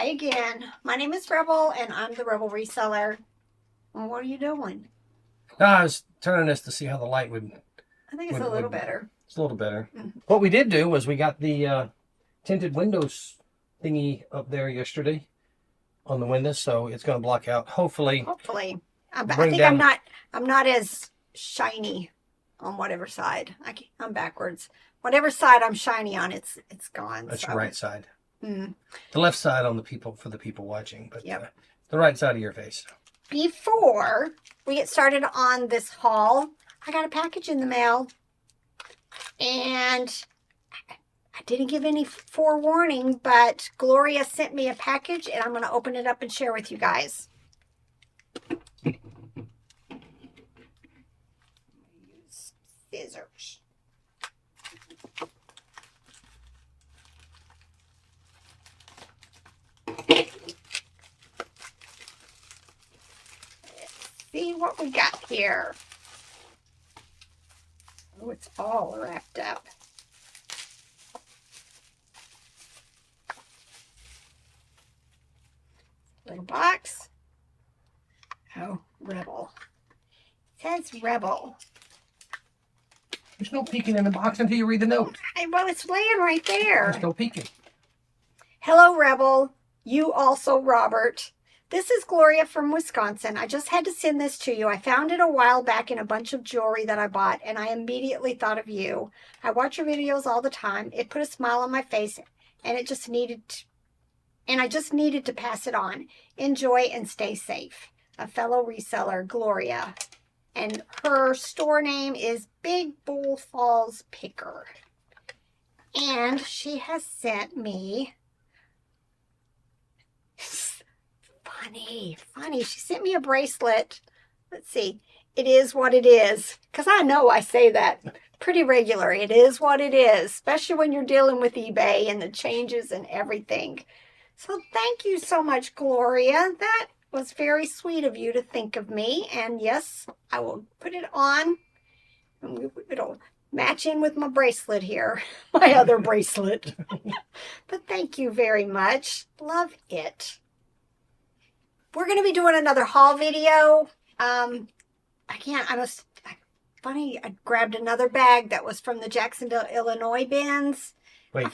Hi again. My name is Rebel, and I'm the Rebel Reseller. And what are you doing? No, I was turning this to see how the light would... I think it's a little better. It's a little better. What we did do was we got the tinted windows thingy up there yesterday on the windows, so it's going to block out. Hopefully. I think I'm not as shiny on whatever side. I'm backwards. Whatever side I'm shiny on, it's gone. That's your right side. Mm. The left side on the people, for the people watching, but yep. The right side of your face. Before we get started on this haul, I got a package in the mail, and I didn't give any forewarning, but Gloria sent me a package, and I'm going to open it up and share with you guys. Use scissors. See what we got here. Oh, it's all wrapped up. Little box. Oh, Rebel. It says Rebel. There's no peeking in the box until you read the note. Well, it's laying right there. There's no peeking. Hello, Rebel. You also, Robert. This is Gloria from Wisconsin. I just had to send this to you. I found it a while back in a bunch of jewelry that I bought, and I immediately thought of you. I watch your videos all the time. It put a smile on my face, and I just needed to pass it on. Enjoy and stay safe. A fellow reseller, Gloria. And her store name is Big Bull Falls Picker. And she has sent me... Funny. She sent me a bracelet. Let's see. It is what it is. Because I know I say that pretty regular. It is what it is. Especially when you're dealing with eBay and the changes and everything. So thank you so much, Gloria. That was very sweet of you to think of me. And yes, I will put it on. And it'll match in with my bracelet here. My other bracelet. But thank you very much. Love it. We're going to be doing another haul video. Funny, I grabbed another bag that was from the Jacksonville, Illinois bins. Wait,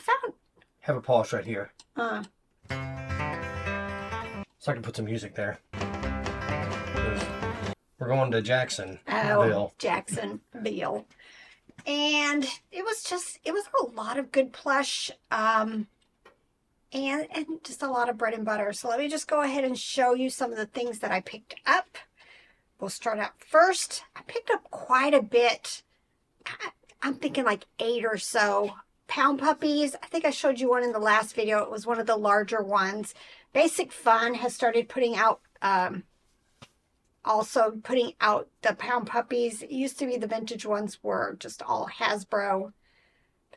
have a pause right here. So I can put some music there. We're going to Jacksonville. Oh, Jacksonville. And it was a lot of good plush, and just a lot of bread and butter. So let me just go ahead and show you some of the things that I picked up. We'll start out first. I picked up quite a bit. I'm thinking like 8 or so pound puppies. I think I showed you one in the last video. It was one of the larger ones. Basic Fun has started putting out, the pound puppies. It used to be the vintage ones were just all Hasbro.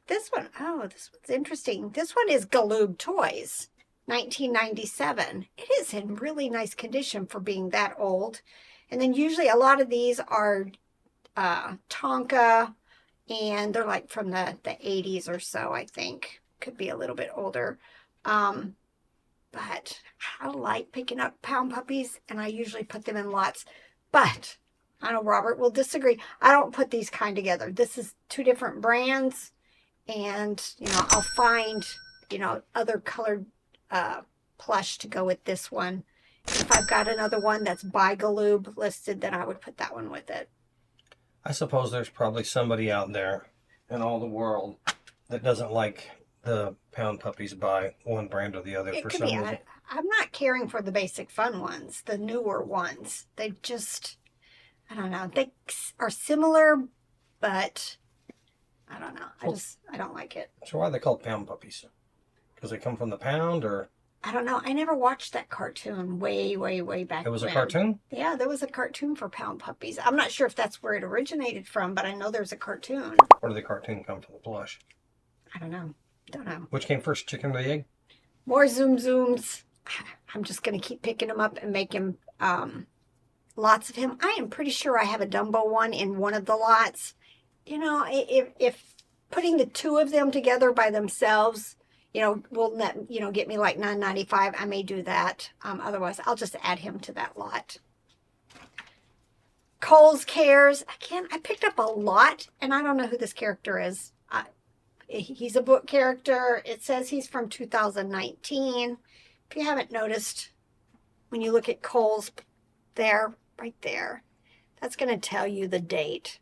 This one, this one's interesting. This one is Galoob Toys, 1997. It is in really nice condition for being that old. And then usually a lot of these are Tonka, and they're like from the 80s or so, I think. Could be a little bit older. But I like picking up pound puppies, and I usually put them in lots. But I know Robert will disagree. I don't put these kind together. This is 2 different brands. And, I'll find, other colored plush to go with this one. If I've got another one that's by Galoob listed, then I would put that one with it. I suppose there's probably somebody out there in all the world that doesn't like the pound puppies by one brand or the other for some reason. I'm not caring for the Basic Fun ones, the newer ones. They just, I don't know. They are similar, but... I don't know. I don't like it. So why are they called pound puppies? Because they come from the pound, or? I don't know. I never watched that cartoon way back. It was a cartoon? Yeah, there was a cartoon for pound puppies. I'm not sure if that's where it originated from, but I know there's a cartoon. Or did the cartoon come from the plush? I don't know. Which came first, chicken or the egg? More zooms. I'm just going to keep picking them up and making lots of him. I am pretty sure I have a Dumbo one in one of the lots. If putting the 2 of them together by themselves will net, get me like $9.95. I may do that. Otherwise, I'll just add him to that lot. Kohl's Cares. Again, I picked up a lot, and I don't know who this character is. He's a book character. It says he's from 2019. If you haven't noticed, when you look at Kohl's there, right there, that's going to tell you the date.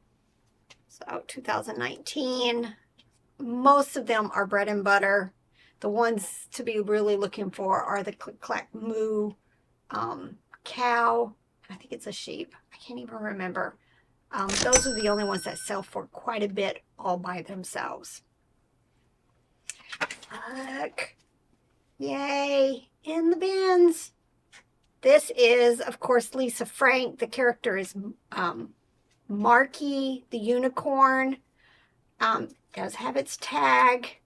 So 2019. Most of them are bread and butter. The ones to be really looking for are the Click Clack Moo cow. I think it's a sheep. I can't even remember. Those are the only ones that sell for quite a bit all by themselves. Look. Yay. In the bins. This is, of course, Lisa Frank. The character is Marky, the unicorn. Does have its tag.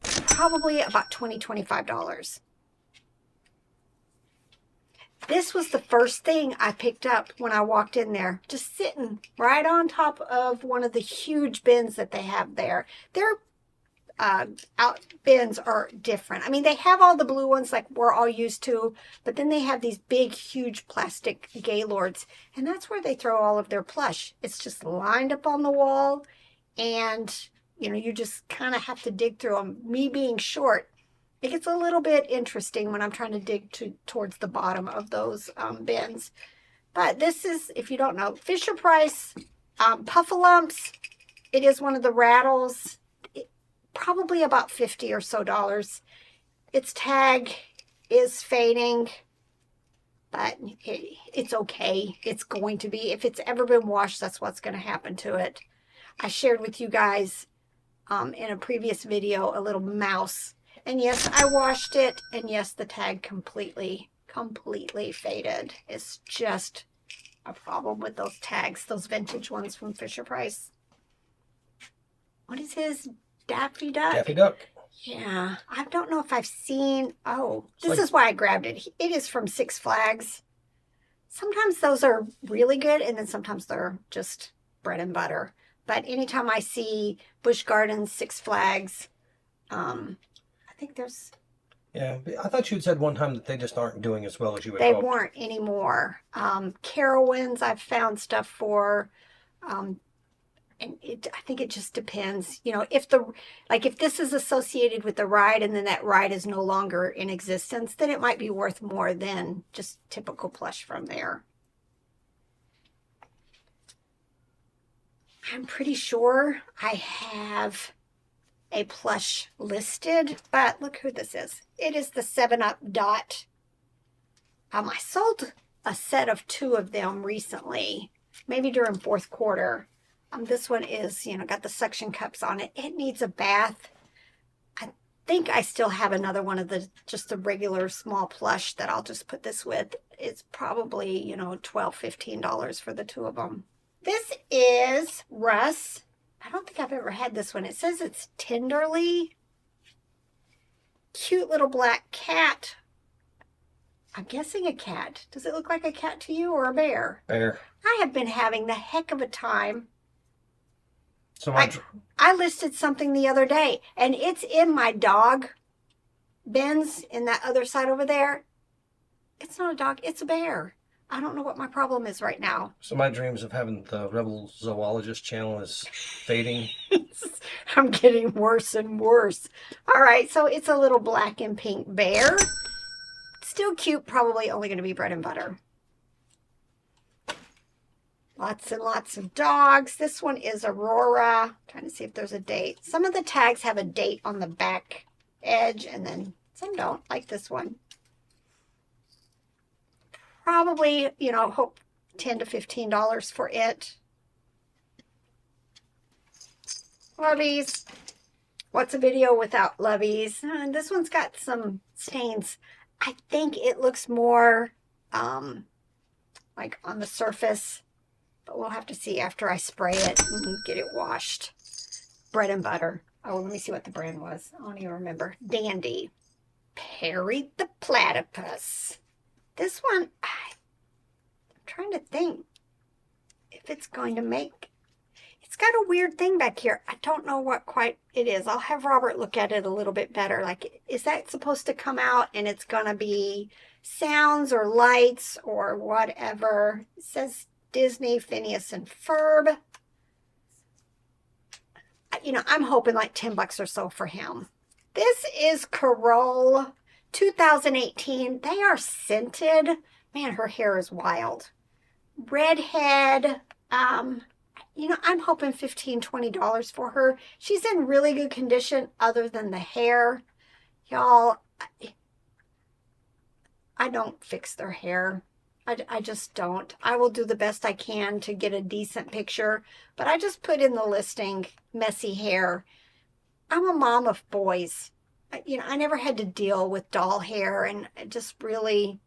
Probably about $20, $25. This was the first thing I picked up when I walked in there. Just sitting right on top of one of the huge bins that they have there. Their out bins are different. I mean, they have all the blue ones like we're all used to, but then they have these big, huge plastic Gaylords, and that's where they throw all of their plush. It's just lined up on the wall, and you just kind of have to dig through them. Me being short, it gets a little bit interesting when I'm trying to dig towards the bottom of those bins. But this is, if you don't know, Fisher-Price Puffalumps. It is one of the rattles. Probably about $50 or so. Its tag is fading, but it's okay. It's going to be. If it's ever been washed, that's what's going to happen to it. I shared with you guys in a previous video a little mouse. And yes, I washed it. And yes, the tag completely faded. It's just a problem with those tags, those vintage ones from Fisher-Price. What is his? Daffy Duck? Daffy Duck. Yeah. I don't know if I've seen... Oh, this is why I grabbed it. It is from Six Flags. Sometimes those are really good, and then sometimes they're just bread and butter. But anytime I see Busch Gardens, Six Flags, I think there's... Yeah, I thought you had said one time that they just aren't doing as well as you would They hope. weren't anymore. Carowinds, I've found stuff for... And I think it just depends, if this is associated with the ride and then that ride is no longer in existence, then it might be worth more than just typical plush from there. I'm pretty sure I have a plush listed, but look who this is. It is the 7-Up Dot. I sold a set of 2 of them recently, maybe during fourth quarter. This one is, got the suction cups on it. It needs a bath. I think I still have another one of just the regular small plush that I'll just put this with. It's probably, $12, $15 for the 2 of them. This is Russ. I don't think I've ever had this one. It says it's Tenderly. Cute little black cat. I'm guessing a cat. Does it look like a cat to you or a bear? Bear. I have been having the heck of a time. So I listed something the other day, and it's in my dog bins in that other side over there. It's not a dog, it's a bear. I don't know what my problem is right now. So my dreams of having the Rebel Zoologist channel is fading. I'm getting worse and worse. All right, so it's a little black and pink bear. Still cute, probably only going to be bread and butter. Lots and lots of dogs. This one is Aurora. I'm trying to see if there's a date. Some of the tags have a date on the back edge, and then some don't, like this one. Probably, hope $10 to $15 for it. Loveys. What's a video without Loveys? This one's got some stains. I think it looks more like on the surface. But we'll have to see after I spray it and get it washed. Bread and butter. Oh, let me see what the brand was. I don't even remember. Dandy. Perry the Platypus. This one, I'm trying to think if it's going to make... It's got a weird thing back here. I don't know what quite it is. I'll have Robert look at it a little bit better. Like, is that supposed to come out and it's going to be sounds or lights or whatever? It says Disney, Phineas and Ferb. You know, I'm hoping like $10 or so for him. This is Carole 2018. They are scented. Man, her hair is wild. Redhead. You know, I'm hoping $15, $20 for her. She's in really good condition other than the hair. Y'all, I don't fix their hair. I just don't. I will do the best I can to get a decent picture, but I just put in the listing, messy hair. I'm a mom of boys. You know, I never had to deal with doll hair, and I just really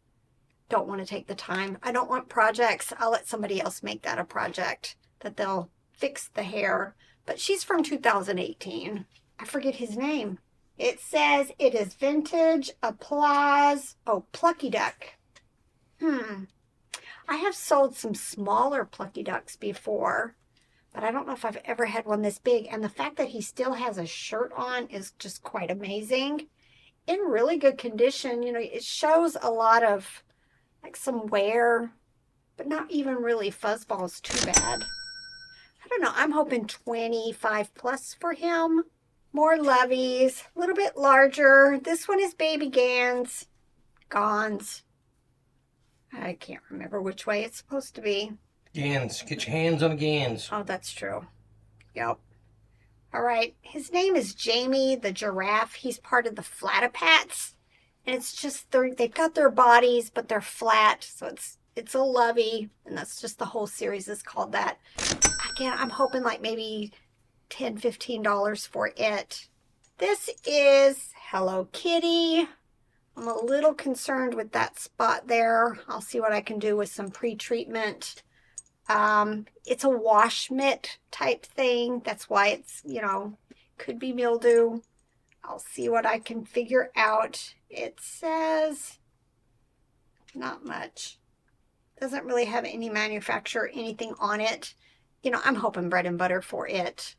don't want to take the time. I don't want projects. I'll let somebody else make that a project that they'll fix the hair. But she's from 2018. I forget his name. It says it is vintage, applause. Oh, Plucky Duck. I have sold some smaller Plucky Ducks before, but I don't know if I've ever had one this big. And the fact that he still has a shirt on is just quite amazing. In really good condition. You know, it shows a lot of like some wear, but not even really fuzzballs too bad. I don't know. I'm hoping 25 plus for him. More loveys, a little bit larger. This one is baby Gans. Gons. I can't remember which way it's supposed to be. Gans. Get your hands on the Gans. Oh, that's true. Yep. All right. His name is Jamie the giraffe. He's part of the Flatapats. And it's just, they've got their bodies, but they're flat. So it's a lovey. And that's just the whole series is called that. Again, I'm hoping like maybe $10, $15 for it. This is Hello Kitty. I'm a little concerned with that spot there. I'll see what I can do with some pre-treatment. It's a wash mitt type thing. That's why it's, you know, could be mildew. I'll see what I can figure out. It says not much. Doesn't really have any manufacturer, anything on it. You know, I'm hoping bread and butter for it.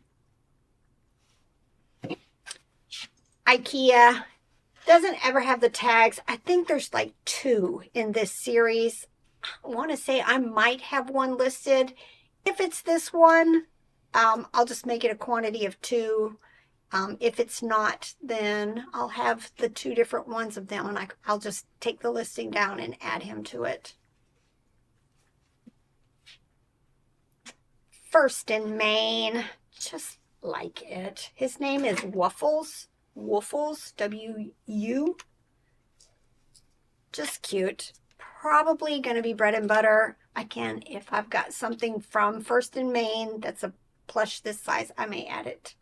IKEA doesn't ever have the tags. I think there's like 2 in this series. I want to say I might have one listed. If it's this one, I'll just make it a quantity of 2. If it's not, then I'll have the 2 different ones of them, and I'll just take the listing down and add him to it. First in Maine, just like it. His name is Wuffles. Wuffles, W-U. Just cute. Probably going to be bread and butter. Again, if I've got something from First in Maine that's a plush this size, I may add it.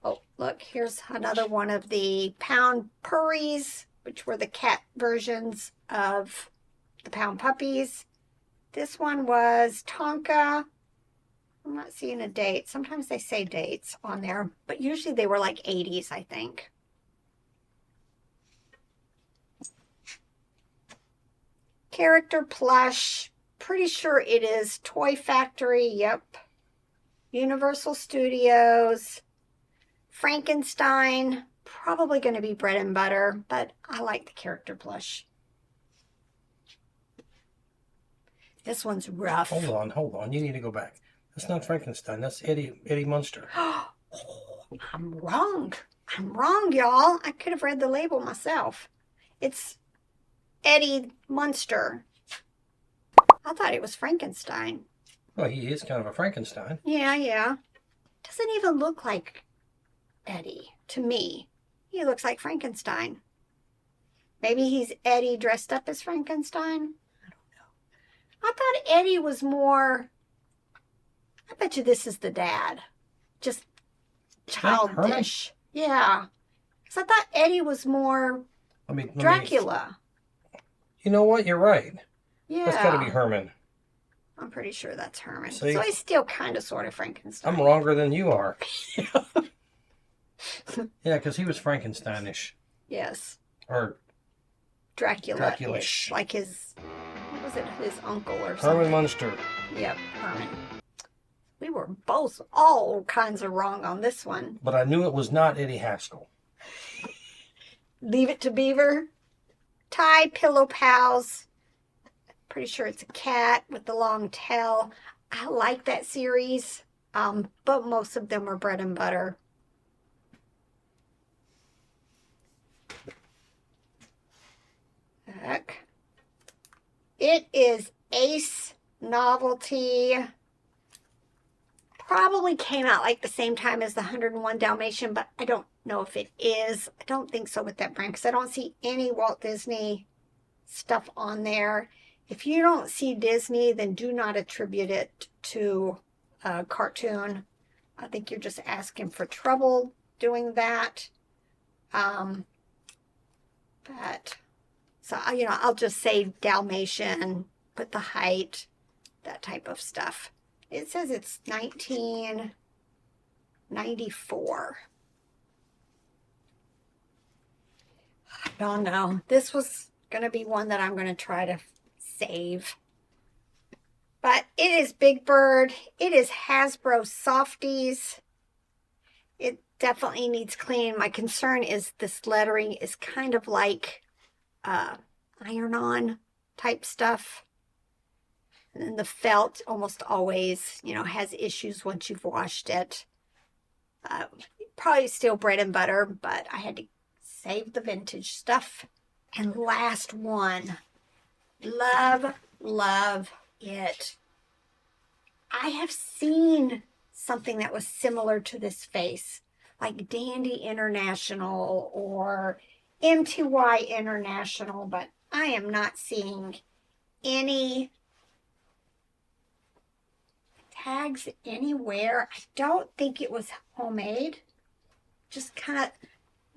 Oh, look, here's another one of the Pound Purries, which were the cat versions of the Pound Puppies. This one was Tonka. I'm not seeing a date. Sometimes they say dates on there, but usually they were like 80s, I think. Character plush. Pretty sure it is Toy Factory. Yep. Universal Studios. Frankenstein. Probably going to be bread and butter, but I like the character plush. This one's rough. Hold on. You need to go back. That's not Frankenstein. That's Eddie Munster. Oh, I'm wrong. I'm wrong, y'all. I could have read the label myself. It's Eddie Munster. I thought it was Frankenstein. Well, he is kind of a Frankenstein. Yeah. Doesn't even look like Eddie to me. He looks like Frankenstein. Maybe he's Eddie dressed up as Frankenstein. I don't know. I thought Eddie was more... I bet you this is the dad. Just childish. Yeah. Because I thought Eddie was more Dracula. You know what? You're right. Yeah. That's got to be Herman. I'm pretty sure that's Herman. See? So he's still kind of sort of Frankenstein. I'm wronger than you are. Yeah, because he was Frankensteinish. Yes. Or We were both all kinds of wrong on this one. But I knew it was not Eddie Haskell. Leave It to Beaver. Tie Pillow Pals. Pretty sure it's a cat with the long tail. I like that series, but most of them are bread and butter. Heck. It is Ace Novelty. Probably came out like the same time as the 101 Dalmatian, but I don't know if it is. I don't think so with that brand because I don't see any Walt Disney stuff on there. If you don't see Disney, then do not attribute it to a cartoon. I think you're just asking for trouble doing that. But so, I'll just say Dalmatian, put the height, that type of stuff. It says it's 1994. I don't know. This was going to be one that I'm going to try to save. But it is Big Bird. It is Hasbro Softies. It definitely needs cleaning. My concern is this lettering is kind of like iron-on type stuff. And then the felt almost always, has issues once you've washed it. Probably still bread and butter, but I had to save the vintage stuff. And last one. Love, love it. I have seen something that was similar to this face, like Dandy International or MTY International, but I am not seeing any tags anywhere. I don't think it was homemade. Just kind of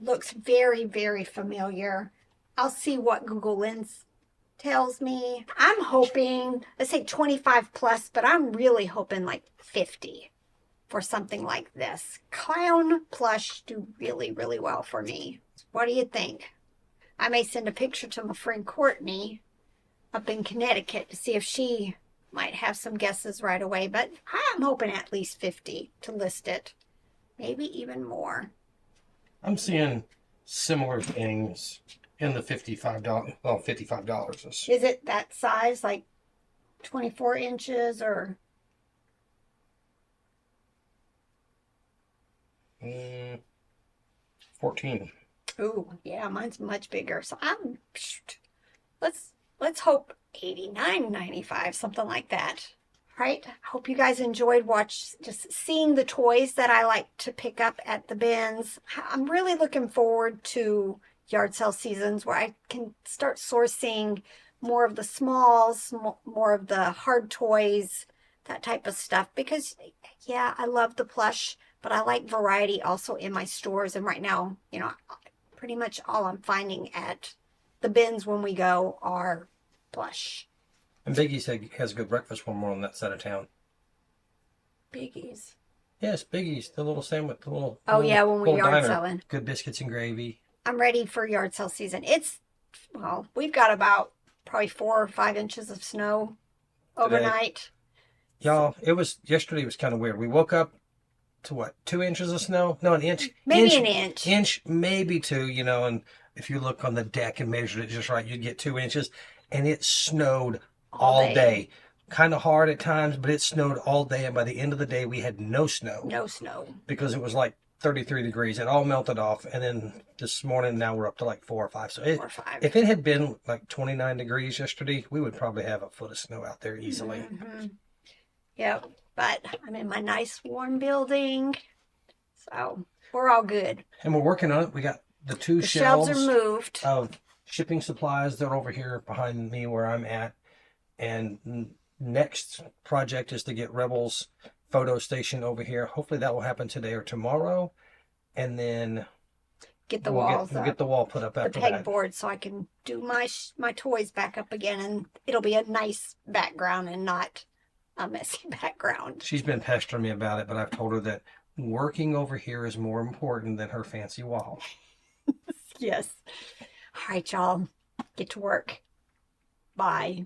looks very, very familiar. I'll see what Google Lens tells me. I'm hoping, let's say 25 plus, but I'm really hoping like 50 for something like this. Clown plush do really, really well for me. What do you think? I may send a picture to my friend Courtney up in Connecticut to see if she might have some guesses right away, but I'm hoping at least 50 to list it. Maybe even more. I'm seeing similar things in the $55. Well, $55 Is it that size, like 24 inches or? 14. Ooh, yeah, mine's much bigger. So let's hope 89.95, something like that. Right? Hope you guys enjoyed just seeing the toys that I like to pick up at the bins. I'm really looking forward to yard sale seasons where I can start sourcing more of the smalls, more of the hard toys, that type of stuff. Because, yeah, I love the plush, but I like variety also in my stores. And right now, pretty much all I'm finding at the bins when we go are plush. And Biggie's has good breakfast when we're on that side of town. Biggies. Yes, Biggie's, the little sandwich, the little. Oh, little, yeah, when we yard diner. selling. Good biscuits and gravy. I'm ready for yard sale season. We've got about probably 4 or 5 inches of snow overnight. Y'all, yesterday was kind of weird. We woke up to what, 2 inches of snow? No, an inch. Maybe an inch. Inch, maybe 2, and if you look on the deck and measured it just right, you'd get 2 inches. And it snowed all day. Kind of hard at times, but it snowed all day. And by the end of the day, we had no snow. No snow. Because it was like 33 degrees. It all melted off. And then this morning, now we're up to like 4 or 5. So 4 or 5. If it had been like 29 degrees yesterday, we would probably have a foot of snow out there easily. Mm-hmm. Yep. But I'm in my nice warm building. So we're all good. And we're working on it. We got the shelves are moved. Of shipping supplies. They're over here behind me where I'm at. And next project is to get Rebel's photo station over here. Hopefully that will happen today or tomorrow. And then get the walls we'll get the wall put up after that. The pegboard so I can do my toys back up again. And it'll be a nice background and not a messy background. She's been pestering me about it, but I've told her that working over here is more important than her fancy wall. Yes. All right, y'all. Get to work. Bye.